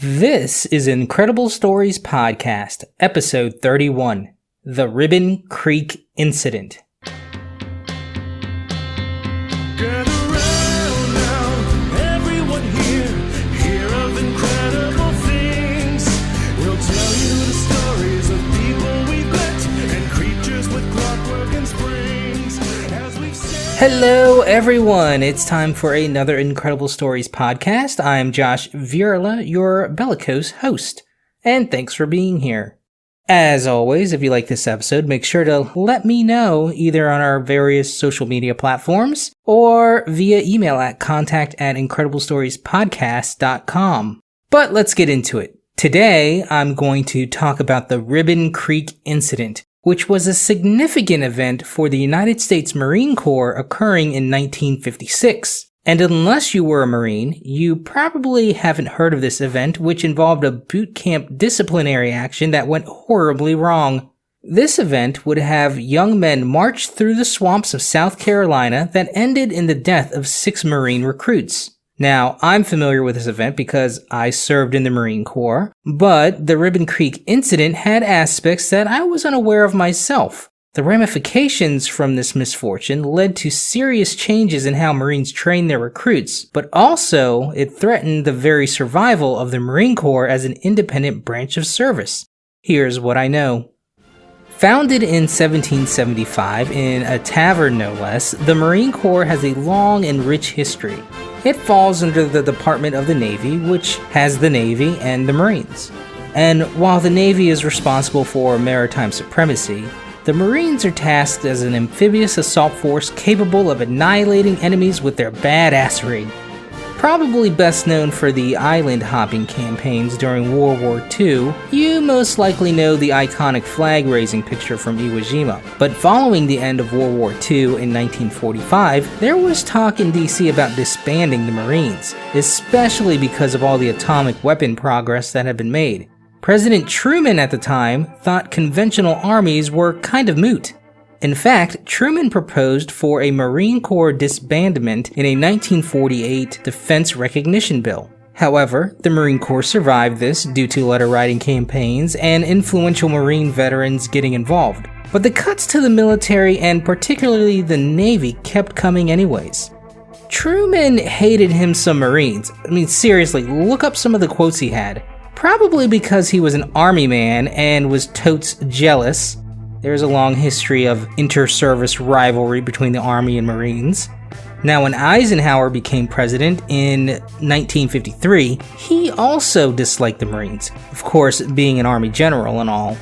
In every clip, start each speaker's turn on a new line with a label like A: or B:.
A: This is Incredible Stories Podcast, Episode 31, The Ribbon Creek Incident.
B: Get around now, everyone here, hear of incredible things. We'll tell you the stories of people we've met and creatures with clockwork and springs. As we've said...
A: Hello everyone, it's time for another Incredible Stories Podcast. I'm Josh Vierla, your bellicose host, and thanks for being here. As always, if you like this episode, make sure to let me know either on our various social media platforms or via email at contact@incrediblestoriespodcast.com. But let's get into it. Today, I'm going to talk about the Ribbon Creek Incident, which was a significant event for the United States Marine Corps occurring in 1956. And unless you were a Marine, you probably haven't heard of this event, which involved a boot camp disciplinary action that went horribly wrong. This event would have young men march through the swamps of South Carolina that ended in the death of 6 Marine recruits. Now, I'm familiar with this event because I served in the Marine Corps, but the Ribbon Creek incident had aspects that I was unaware of myself. The ramifications from this misfortune led to serious changes in how Marines train their recruits, but also it threatened the very survival of the Marine Corps as an independent branch of service. Here's what I know. Founded in 1775 in a tavern no less, the Marine Corps has a long and rich history. It falls under the Department of the Navy, which has the Navy and the Marines. And while the Navy is responsible for maritime supremacy, the Marines are tasked as an amphibious assault force capable of annihilating enemies with their badassery. Probably best known for the island hopping campaigns during World War II, you most likely know the iconic flag-raising picture from Iwo Jima. But following the end of World War II in 1945, there was talk in DC about disbanding the Marines, especially because of all the atomic weapon progress that had been made. President Truman at the time thought conventional armies were kind of moot. In fact, Truman proposed for a Marine Corps disbandment in a 1948 Defense Recognition Bill. However, the Marine Corps survived this due to letter-writing campaigns and influential Marine veterans getting involved. But the cuts to the military and particularly the Navy kept coming anyways. Truman hated him some Marines. I mean, seriously, look up some of the quotes he had. Probably because he was an army man and was totes jealous. There's a long history of inter-service rivalry between the Army and Marines. Now, when Eisenhower became president in 1953, he also disliked the Marines, of course, being an Army general and all.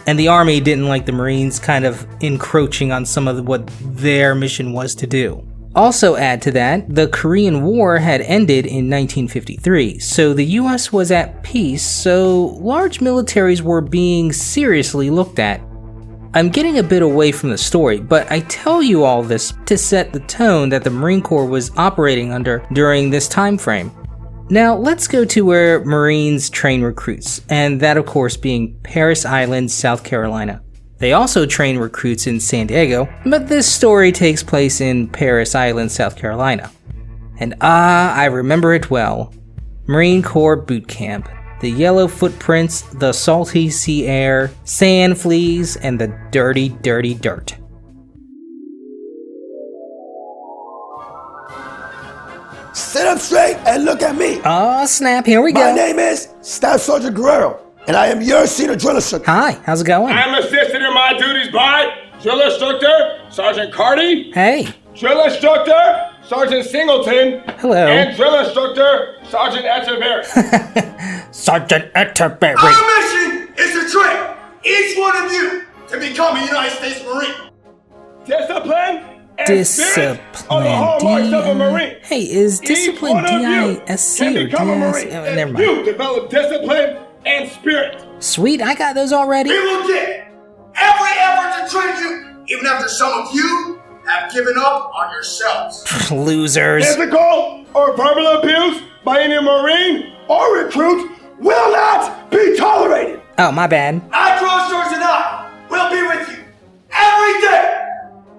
A: And the Army didn't like the Marines kind of encroaching on some of what their mission was to do. Also add to that, the Korean War had ended in 1953, so the US was at peace, so large militaries were being seriously looked at. I'm getting a bit away from the story, but I tell you all this to set the tone that the Marine Corps was operating under during this time frame. Now let's go to where Marines train recruits, and that of course being Parris Island, South Carolina. They also train recruits in San Diego, but this story takes place in Parris Island, South Carolina. And I remember it well. Marine Corps Boot Camp. The yellow footprints, the salty sea air, sand fleas, and the dirty, dirty dirt.
C: Sit up straight and look at me.
A: Oh, snap, here we go.
C: My name is Staff Sergeant Guerrero, and I am your senior drill instructor.
A: Hi, how's it going?
D: I'm assisted in my duties by Drill Instructor Sergeant Carty.
A: Hey.
D: Drill Instructor Sergeant Singleton.
A: Hello.
D: And Drill Instructor Sergeant Etterberry.
A: Sergeant Etterberry.
E: Our mission is to train each one of you to become a United States Marine.
D: Discipline and spirit are the hallmarks of a Marine.
A: Hey, is discipline D-I-S-C or D-I-S? Never mind.
D: You develop discipline and spirit.
A: Sweet, I got those already.
E: We will get every effort to train you, even after some of you have given up on yourselves.
A: Losers.
D: Physical or verbal abuse by any Marine or recruit will not be tolerated.
A: Oh, my bad.
E: Our drill instructors and I will be with you every day,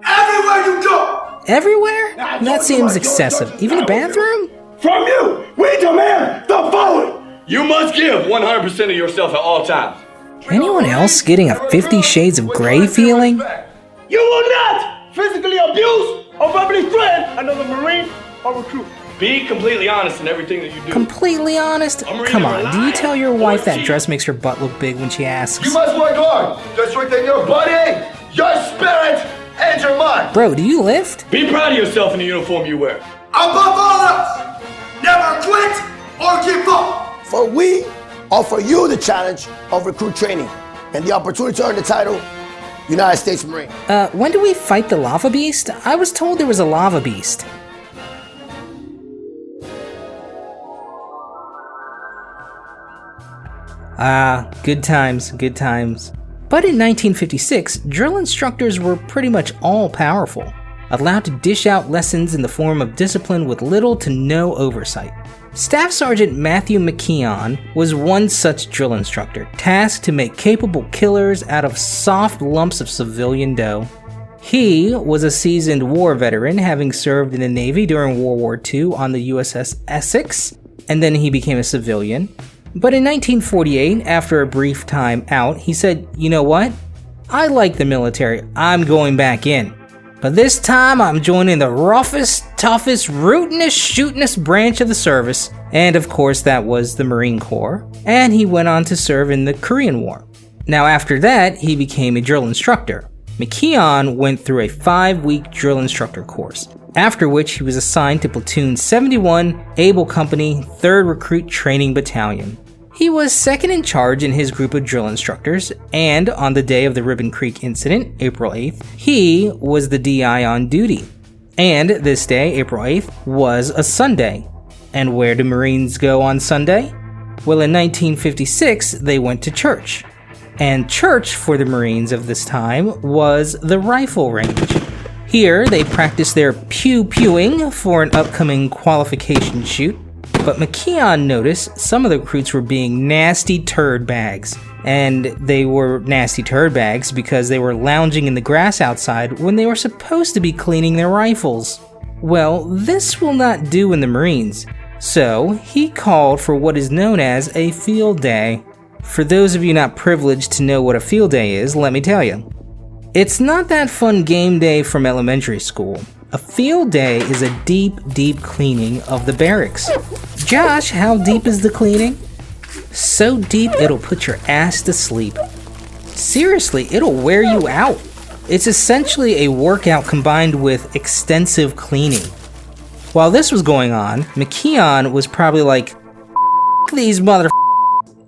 E: everywhere you go.
A: Everywhere? That seems excessive. Even the bathroom?
D: From you, we demand the following. You must give 100% of yourself at all times.
A: Anyone else getting a 50 Shades of Grey feeling?
D: You will not physically abuse or verbally threaten another Marine or recruit. Be completely honest in everything that you do.
A: Completely honest? Come on, do you tell your wife that dress makes her butt look big when she asks?
C: You must work hard to strengthen your body, your spirit, and your mind.
A: Bro, do you lift?
D: Be proud of yourself in the uniform you wear.
E: Above all else, never quit or give up.
C: For we offer you the challenge of recruit training and the opportunity to earn the title United States Marine.
A: When do we fight the lava beast? I was told there was a lava beast. Good times, good times. But in 1956, drill instructors were pretty much all powerful, allowed to dish out lessons in the form of discipline with little to no oversight. Staff Sergeant Matthew McKeon was one such drill instructor, tasked to make capable killers out of soft lumps of civilian dough. He was a seasoned war veteran, having served in the Navy during World War II on the USS Essex, and then he became a civilian. But in 1948, after a brief time out, he said, "You know what? I like the military, I'm going back in. But this time I'm joining the roughest, toughest, rootinest, shootinest branch of the service." And of course that was the Marine Corps. And he went on to serve in the Korean War. Now after that, he became a drill instructor. McKeon went through a 5-week drill instructor course, after which he was assigned to Platoon 71, Able Company, 3rd Recruit Training Battalion. He was second in charge in his group of drill instructors, and on the day of the Ribbon Creek incident, April 8th, he was the DI on duty. And this day, April 8th, was a Sunday. And where do Marines go on Sunday? Well, in 1956, they went to church. And church for the Marines of this time was the rifle range. Here, they practiced their pew-pewing for an upcoming qualification shoot. But McKeon noticed some of the recruits were being nasty turd bags. And they were nasty turd bags because they were lounging in the grass outside when they were supposed to be cleaning their rifles. Well, this will not do in the Marines. So, he called for what is known as a field day. For those of you not privileged to know what a field day is, let me tell you. It's not that fun game day from elementary school. A field day is a deep, deep cleaning of the barracks. Josh, how deep is the cleaning? So deep it'll put your ass to sleep. Seriously, it'll wear you out. It's essentially a workout combined with extensive cleaning. While this was going on, McKeon was probably like, "F these mother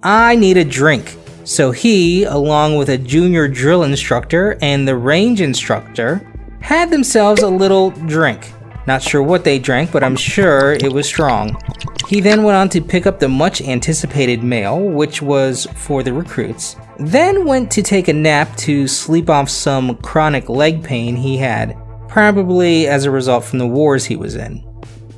A: I need a drink." So he, along with a junior drill instructor and the range instructor, had themselves a little drink. Not sure what they drank, but I'm sure it was strong. He then went on to pick up the much anticipated mail, which was for the recruits, then went to take a nap to sleep off some chronic leg pain he had, probably as a result from the wars he was in.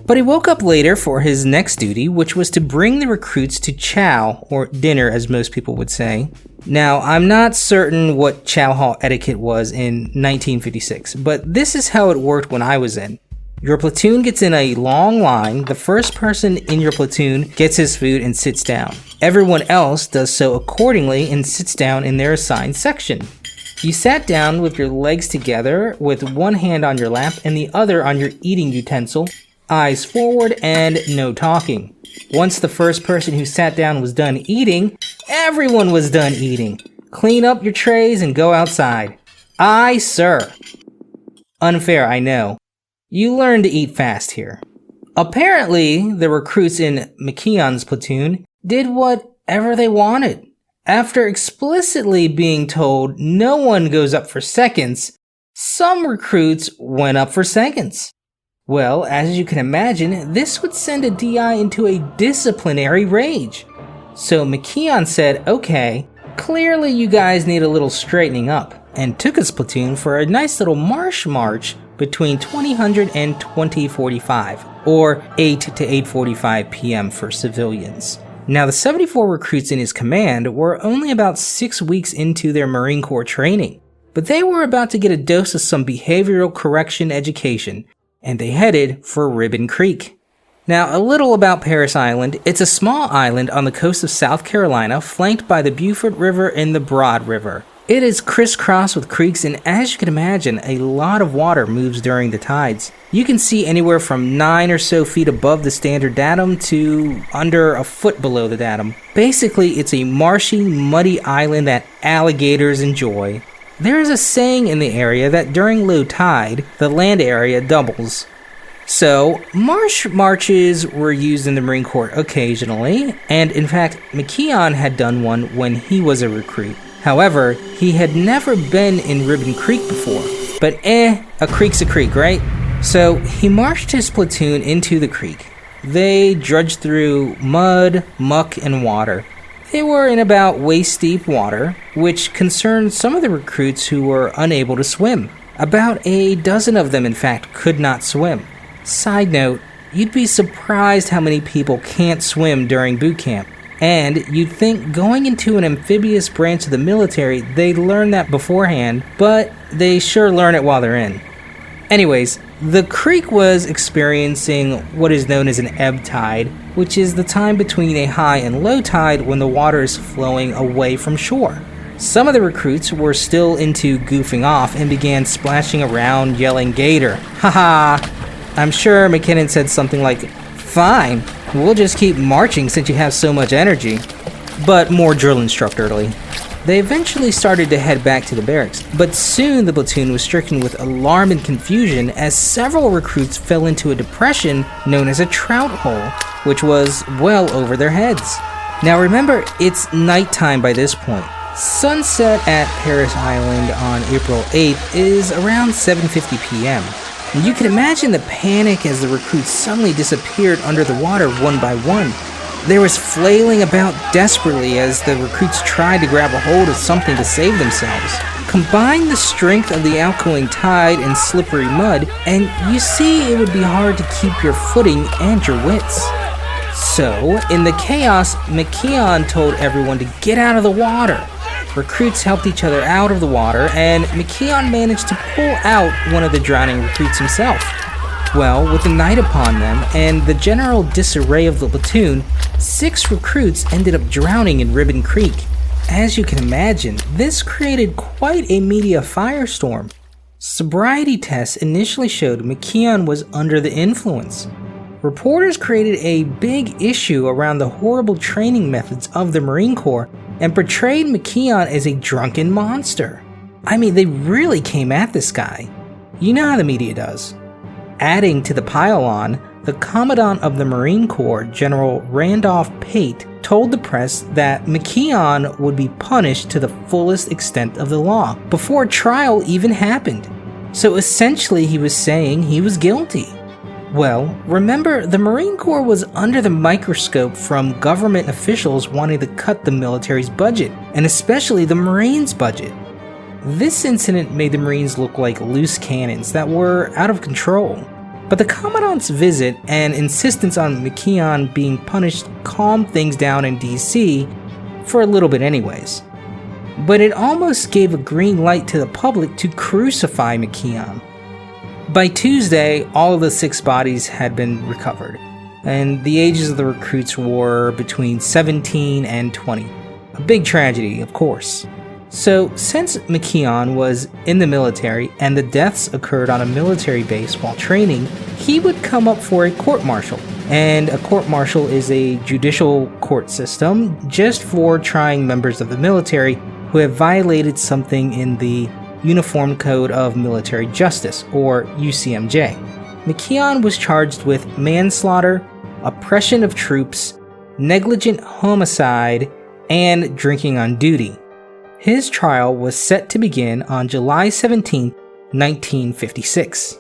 A: But he woke up later for his next duty, which was to bring the recruits to chow, or dinner as most people would say. Now, I'm not certain what chow hall etiquette was in 1956, but this is how it worked when I was in. Your platoon gets in a long line, the first person in your platoon gets his food and sits down. Everyone else does so accordingly and sits down in their assigned section. You sat down with your legs together, with one hand on your lap and the other on your eating utensil, eyes forward and no talking. Once the first person who sat down was done eating, everyone was done eating. Clean up your trays and go outside. Aye, sir. Unfair, I know. You learn to eat fast here. Apparently, the recruits in McKeon's platoon did whatever they wanted. After explicitly being told no one goes up for seconds, some recruits went up for seconds. Well, as you can imagine, this would send a DI into a disciplinary rage. So McKeon said, "Okay, clearly you guys need a little straightening up," and took his platoon for a nice little march between 2000 and 2045, or 8 to 8:45 p.m. for civilians. Now, the 74 recruits in his command were only about 6 weeks into their Marine Corps training, but they were about to get a dose of some behavioral correction education, and they headed for Ribbon Creek. Now, a little about Parris Island. It's a small island on the coast of South Carolina, flanked by the Beaufort River and the Broad River. It is crisscrossed with creeks, and as you can imagine, a lot of water moves during the tides. You can see anywhere from 9 or so feet above the standard datum to under a foot below the datum. Basically, it's a marshy, muddy island that alligators enjoy. There is a saying in the area that during low tide, the land area doubles. So, marches were used in the Marine Corps occasionally, and in fact, McKeon had done one when he was a recruit. However, he had never been in Ribbon Creek before. But a creek's a creek, right? So he marched his platoon into the creek. They drudged through mud, muck, and water. They were in about waist-deep water, which concerned some of the recruits who were unable to swim. About a dozen of them, in fact, could not swim. Side note, you'd be surprised how many people can't swim during boot camp. And you'd think going into an amphibious branch of the military, they'd learn that beforehand, but they sure learn it while they're in. Anyways, the creek was experiencing what is known as an ebb tide, which is the time between a high and low tide when the water is flowing away from shore. Some of the recruits were still into goofing off and began splashing around, yelling "Gator!" Haha! I'm sure McKinnon said something like, "Fine, we'll just keep marching since you have so much energy." But more drill instructorly. They eventually started to head back to the barracks, but soon the platoon was stricken with alarm and confusion as several recruits fell into a depression known as a trout hole, which was well over their heads. Now remember, it's nighttime by this point. Sunset at Parris Island on April 8th is around 7:50 p.m. And you can imagine the panic as the recruits suddenly disappeared under the water one by one. There was flailing about desperately as the recruits tried to grab a hold of something to save themselves. Combine the strength of the outgoing tide and slippery mud, and you see it would be hard to keep your footing and your wits. So, in the chaos, McKeon told everyone to get out of the water. Recruits helped each other out of the water, and McKeon managed to pull out one of the drowning recruits himself. Well, with the night upon them and the general disarray of the platoon, 6 recruits ended up drowning in Ribbon Creek. As you can imagine, this created quite a media firestorm. Sobriety tests initially showed McKeon was under the influence. Reporters created a big issue around the horrible training methods of the Marine Corps and portrayed McKeon as a drunken monster. I mean, they really came at this guy. You know how the media does. Adding to the pile-on, the Commandant of the Marine Corps, General Randolph Pate, told the press that McKeon would be punished to the fullest extent of the law before trial even happened. So essentially he was saying he was guilty. Well, remember, the Marine Corps was under the microscope from government officials wanting to cut the military's budget, and especially the Marines' budget. This incident made the Marines look like loose cannons that were out of control. But the Commandant's visit and insistence on McKeon being punished calmed things down in DC, for a little bit anyways. But it almost gave a green light to the public to crucify McKeon. By Tuesday, all of the 6 bodies had been recovered, and the ages of the recruits were between 17 and 20. A big tragedy, of course. So, since McKeon was in the military and the deaths occurred on a military base while training, he would come up for a court-martial. And a court-martial is a judicial court system just for trying members of the military who have violated something in the Uniform Code of Military Justice, or UCMJ. McKeon was charged with manslaughter, oppression of troops, negligent homicide, and drinking on duty. His trial was set to begin on July 17, 1956.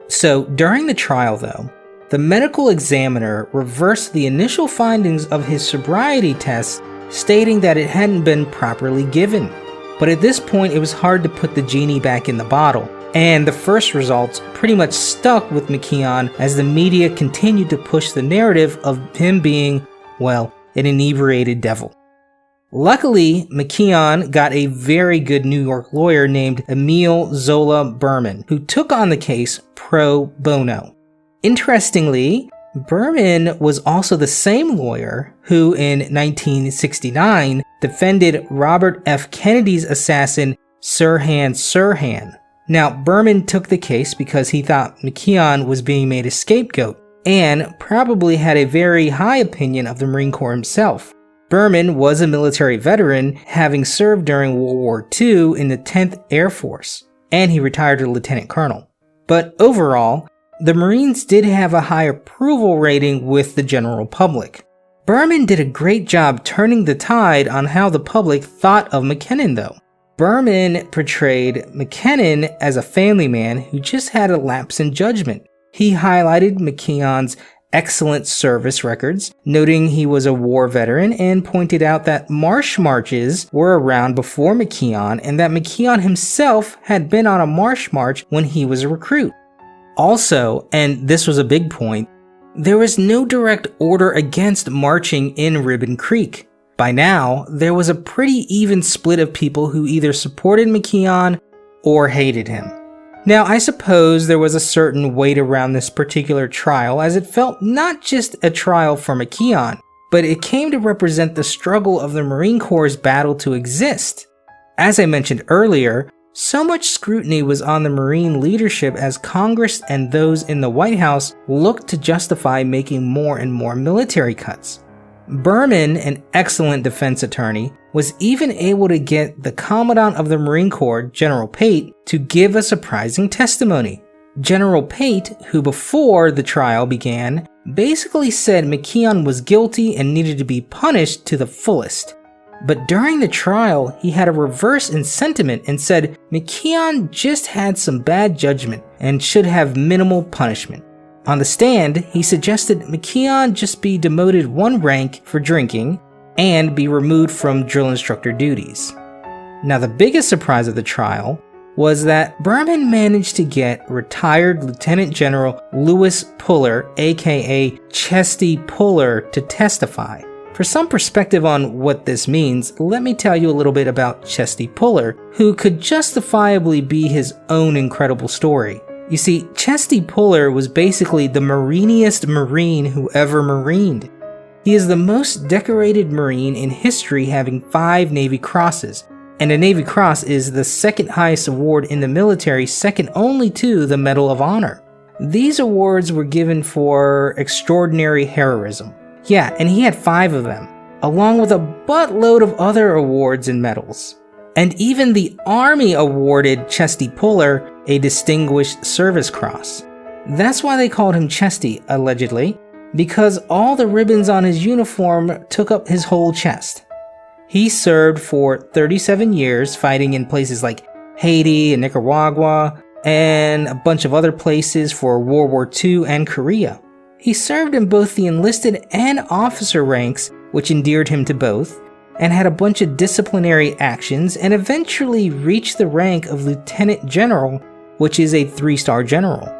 A: So, during the trial though, the medical examiner reversed the initial findings of his sobriety test, stating that it hadn't been properly given. But at this point, it was hard to put the genie back in the bottle, and the first results pretty much stuck with McKeon as the media continued to push the narrative of him being, well, an inebriated devil. Luckily, McKeon got a very good New York lawyer named Emil Zola Berman, who took on the case pro bono. Interestingly, Berman was also the same lawyer who in 1969 defended Robert F. Kennedy's assassin Sirhan Sirhan. Now, Berman took the case because he thought McKeon was being made a scapegoat and probably had a very high opinion of the Marine Corps himself. Berman was a military veteran, having served during World War II in the 10th Air Force, and he retired to lieutenant colonel. But overall, the Marines did have a high approval rating with the general public. Berman did a great job turning the tide on how the public thought of McKinnon, though. Berman portrayed McKinnon as a family man who just had a lapse in judgment. He highlighted McKeon's excellent service records, noting he was a war veteran, and pointed out that marsh marches were around before McKeon and that McKeon himself had been on a marsh march when he was a recruit. Also, and this was a big point, there was no direct order against marching in Ribbon Creek. By now, there was a pretty even split of people who either supported McKeon or hated him. Now, I suppose there was a certain weight around this particular trial, as it felt not just a trial for McKeon, but it came to represent the struggle of the Marine Corps' battle to exist. As I mentioned earlier, so much scrutiny was on the Marine leadership as Congress and those in the White House looked to justify making more and more military cuts. Berman, an excellent defense attorney, was even able to get the Commandant of the Marine Corps, General Pate, to give a surprising testimony. General Pate, who before the trial began, basically said McKeon was guilty and needed to be punished to the fullest. But during the trial, he had a reverse in sentiment and said McKeon just had some bad judgment and should have minimal punishment. On the stand, he suggested McKeon just be demoted one rank for drinking and be removed from drill instructor duties. Now, the biggest surprise of the trial was that Berman managed to get retired Lieutenant General Louis Puller, aka Chesty Puller, to testify. For some perspective on what this means, let me tell you a little bit about Chesty Puller, who could justifiably be his own incredible story. You see, Chesty Puller was basically the mariniest Marine who ever marined. He is the most decorated Marine in history, having 5 Navy Crosses, and a Navy Cross is the second highest award in the military, second only to the Medal of Honor. These awards were given for extraordinary heroism. Yeah, and he had 5 of them, along with a buttload of other awards and medals. And even the Army awarded Chesty Puller a Distinguished Service Cross. That's why they called him Chesty, allegedly, because all the ribbons on his uniform took up his whole chest. He served for 37 years, fighting in places like Haiti and Nicaragua, and a bunch of other places for World War II and Korea. He served in both the enlisted and officer ranks, which endeared him to both, and had a bunch of disciplinary actions, and eventually reached the rank of Lieutenant General, which is a 3-star general.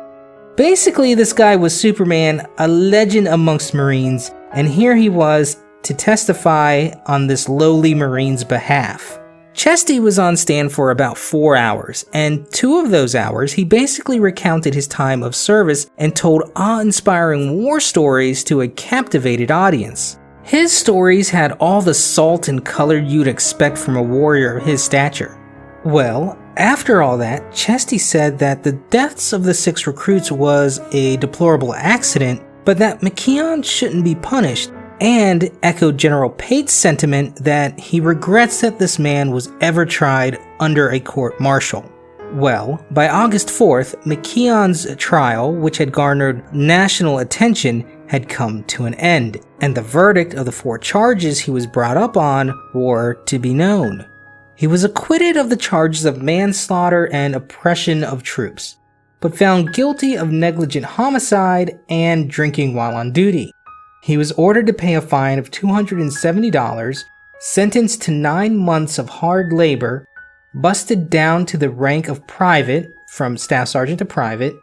A: Basically, this guy was Superman, a legend amongst Marines, and here he was to testify on this lowly Marine's behalf. Chesty was on stand for about 4 hours, and 2 of those hours he basically recounted his time of service and told awe-inspiring war stories to a captivated audience. His stories had all the salt and color you'd expect from a warrior of his stature. Well, after all that, Chesty said that the deaths of the 6 recruits was a deplorable accident, but that McKeon shouldn't be punished, and echoed General Pate's sentiment that he regrets that this man was ever tried under a court-martial. Well, by August 4th, McKeon's trial, which had garnered national attention, had come to an end, and the verdict of the 4 charges he was brought up on were to be known. He was acquitted of the charges of manslaughter and oppression of troops, but found guilty of negligent homicide and drinking while on duty. He was ordered to pay a fine of $270, sentenced to 9 months of hard labor, busted down to the rank of private, from staff sergeant to private,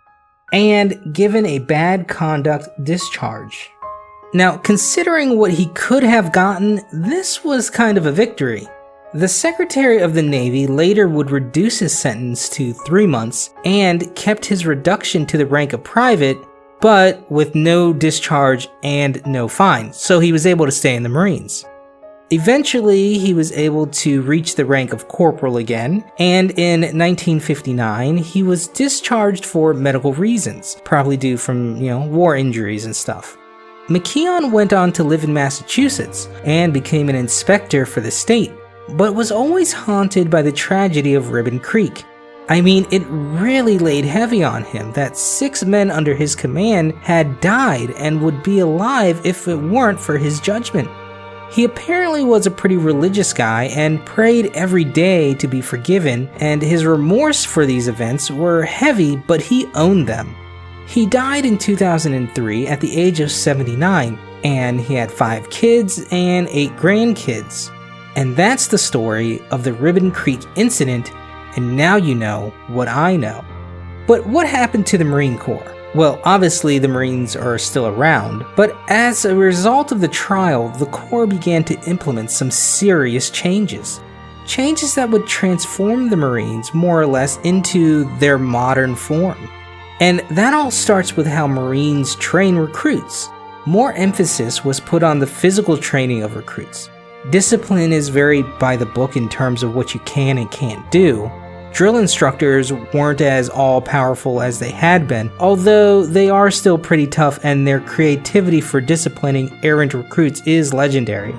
A: and given a bad conduct discharge. Now, considering what he could have gotten, this was kind of a victory. The Secretary of the Navy later would reduce his sentence to 3 months and kept his reduction to the rank of private, but with no discharge and no fine, so he was able to stay in the Marines. Eventually, he was able to reach the rank of corporal again, and in 1959, he was discharged for medical reasons, probably due from, war injuries and stuff. McKeon went on to live in Massachusetts and became an inspector for the state, but was always haunted by the tragedy of Ribbon Creek. I mean, it really laid heavy on him that 6 men under his command had died and would be alive if it weren't for his judgment. He apparently was a pretty religious guy and prayed every day to be forgiven, and his remorse for these events were heavy, but he owned them. He died in 2003 at the age of 79, and he had 5 kids and 8 grandkids. And that's the story of the Ribbon Creek incident, and now you know what I know. But what happened to the Marine Corps? Well, obviously the Marines are still around, but as a result of the trial, the Corps began to implement some serious changes. Changes that would transform the Marines more or less into their modern form. And that all starts with how Marines train recruits. More emphasis was put on the physical training of recruits. Discipline is very by the book in terms of what you can and can't do. Drill instructors weren't as all-powerful as they had been, although they are still pretty tough and their creativity for disciplining errant recruits is legendary.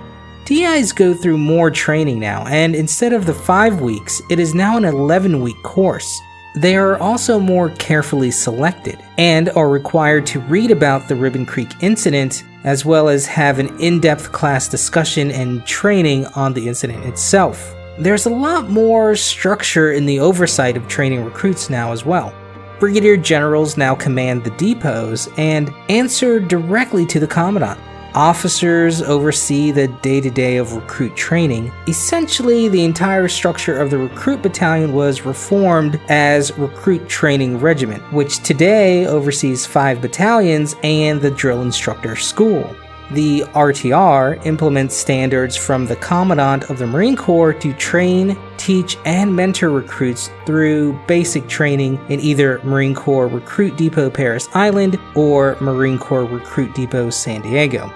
A: DIs go through more training now, and instead of the 5 weeks, it is now an 11-week course. They are also more carefully selected, and are required to read about the Ribbon Creek incident, as well as have an in-depth class discussion and training on the incident itself. There's a lot more structure in the oversight of training recruits now as well. Brigadier generals now command the depots and answer directly to the commandant. Officers oversee the day-to-day of recruit training. Essentially, the entire structure of the recruit battalion was reformed as Recruit Training Regiment, which today oversees 5 battalions and the drill instructor school. The RTR implements standards from the Commandant of the Marine Corps to train, teach, and mentor recruits through basic training in either Marine Corps Recruit Depot Parris Island or Marine Corps Recruit Depot San Diego.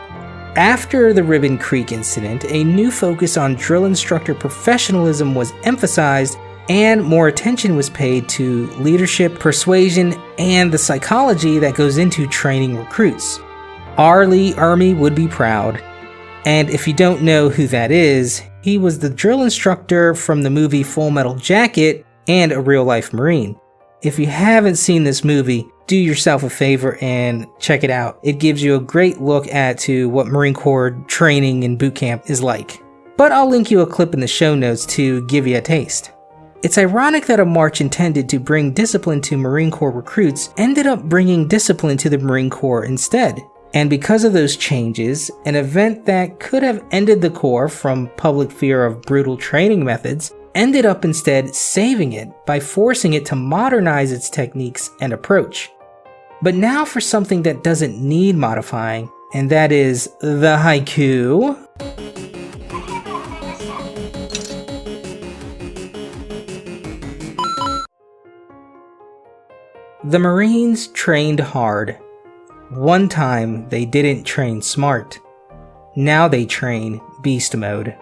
A: After the Ribbon Creek incident, a new focus on drill instructor professionalism was emphasized, and more attention was paid to leadership, persuasion, and the psychology that goes into training recruits. Our Lee Army would be proud. And if you don't know who that is, he was the drill instructor from the movie Full Metal Jacket and a real-life Marine. If you haven't seen this movie, do yourself a favor and check it out. It gives you a great look at what Marine Corps training and boot camp is like. But I'll link you a clip in the show notes to give you a taste. It's ironic that a march intended to bring discipline to Marine Corps recruits ended up bringing discipline to the Marine Corps instead. And because of those changes, an event that could have ended the Corps from public fear of brutal training methods ended up instead saving it by forcing it to modernize its techniques and approach. But now for something that doesn't need modifying, and that is the haiku. The Marines trained hard. One time they didn't train smart. Now they train beast mode.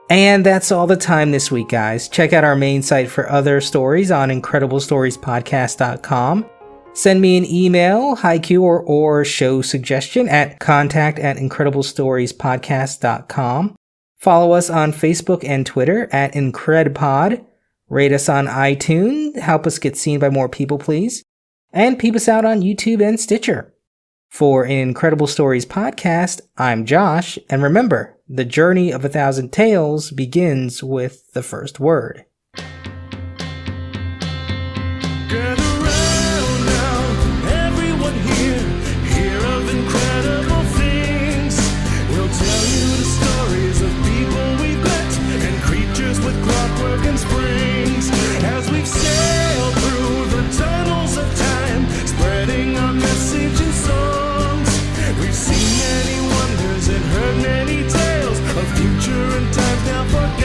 A: And that's all the time this week, guys. Check out our main site for other stories on IncredibleStoriesPodcast.com. Send me an email, haiku, or show suggestion at contact@IncredibleStoriesPodcast.com. Follow us on Facebook and Twitter at IncredPod. Rate us on iTunes. Help us get seen by more people, please. And peep us out on YouTube and Stitcher. For Incredible Stories Podcast, I'm Josh, and remember, the journey of 1,000 tales begins with the first word.
B: Gather round now, everyone here, hear of incredible things. We'll tell you the stories of people we've met and creatures with clockwork and springs. As we've sailed through the tunnels of time, spreading our message in songs. We've seen many wonders and heard many tales of future and times now forgotten.